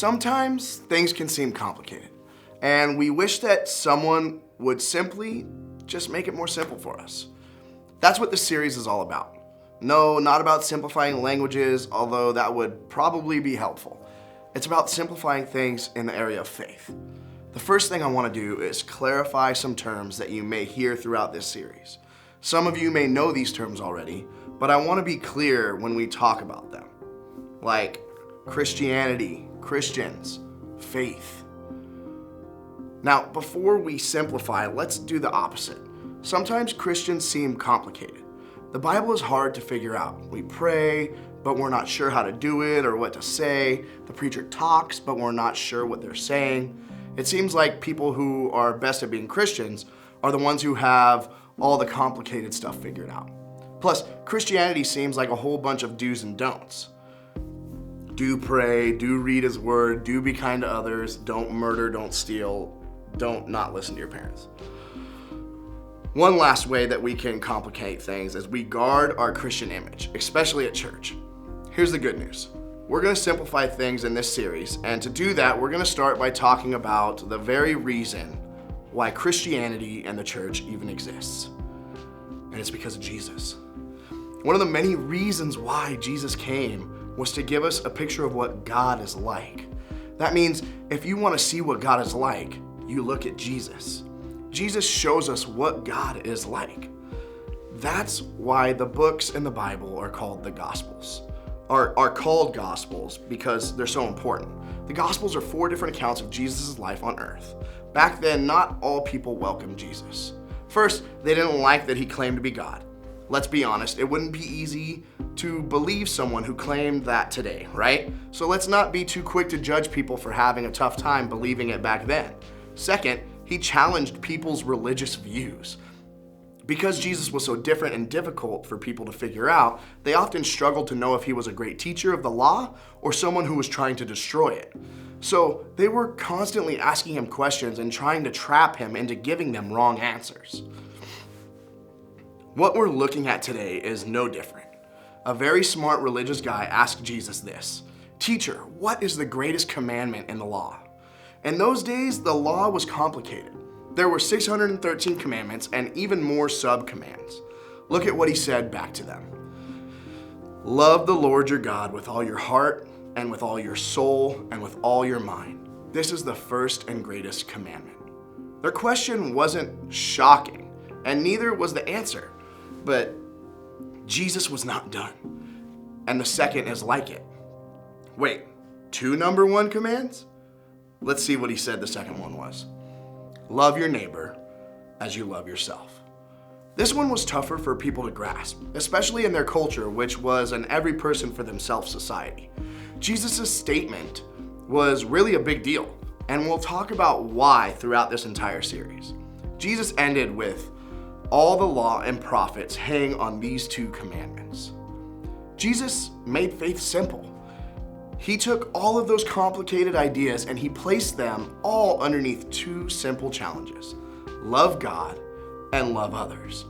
Sometimes things can seem complicated, and we wish that someone would simply just make it more simple for us. That's what this series is all about. No, not about simplifying languages, although that would probably be helpful. It's about simplifying things in the area of faith. The first thing I want to do is clarify some terms that you may hear throughout this series. Some of you may know these terms already, but I want to be clear when we talk about them. Like Christianity, Christians, faith. Now, before we simplify, let's do the opposite. Sometimes Christians seem complicated. The Bible is hard to figure out. We pray, but we're not sure how to do it or what to say. The preacher talks, but we're not sure what they're saying. It seems like people who are best at being Christians are the ones who have all the complicated stuff figured out. Plus, Christianity seems like a whole bunch of do's and don'ts. Do pray, do read His word, do be kind to others, don't murder, don't steal, don't not listen to your parents. One last way that we can complicate things is we guard our Christian image, especially at church. Here's the good news. We're going to simplify things in this series, and to do that, we're going to start by talking about the very reason why Christianity and the church even exists. And it's because of Jesus. One of the many reasons why Jesus came was to give us a picture of what God is like. That means if you want to see what God is like, you look at Jesus. Jesus shows us what God is like. That's why the books in the Bible are called the Gospels. Are called Gospels because they're so important. The Gospels are 4 different accounts of Jesus' life on earth. Back then, not all people welcomed Jesus. First, they didn't like that He claimed to be God. Let's be honest, it wouldn't be easy to believe someone who claimed that today, right? So let's not be too quick to judge people for having a tough time believing it back then. Second, He challenged people's religious views. Because Jesus was so different and difficult for people to figure out, they often struggled to know if He was a great teacher of the law or someone who was trying to destroy it. So they were constantly asking Him questions and trying to trap Him into giving them wrong answers. What we're looking at today is no different. A very smart religious guy asked Jesus this, "Teacher, what is the greatest commandment in the law?" In those days, the law was complicated. There were 613 commandments and even more sub-commands. Look at what He said back to them. Love the Lord your God with all your heart and with all your soul and with all your mind. This is the first and greatest commandment. Their question wasn't shocking, and neither was the answer. But Jesus was not done. And the second is like it. Wait, 2 number 1 commands? Let's see what He said the second one was. Love your neighbor as you love yourself. This one was tougher for people to grasp, especially in their culture, which was an every person for themselves society. Jesus' statement was really a big deal, and we'll talk about why throughout this entire series. Jesus ended with, all the law and prophets hang on these 2 commandments. Jesus made faith simple. He took all of those complicated ideas and He placed them all underneath 2 simple challenges. Love God and love others.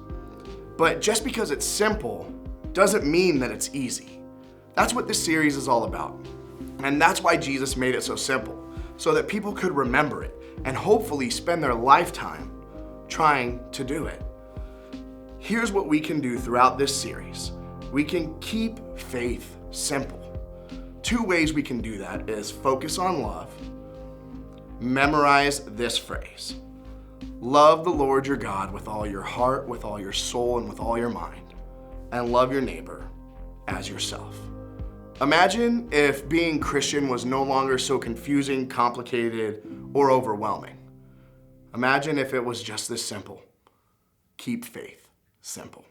But just because it's simple doesn't mean that it's easy. That's what this series is all about. And that's why Jesus made it so simple, so that people could remember it and hopefully spend their lifetime trying to do it. Here's what we can do throughout this series. We can keep faith simple. 2 ways we can do that is focus on love. Memorize this phrase. Love the Lord your God with all your heart, with all your soul, and with all your mind. And love your neighbor as yourself. Imagine if being Christian was no longer so confusing, complicated, or overwhelming. Imagine if it was just this simple. Keep faith simple.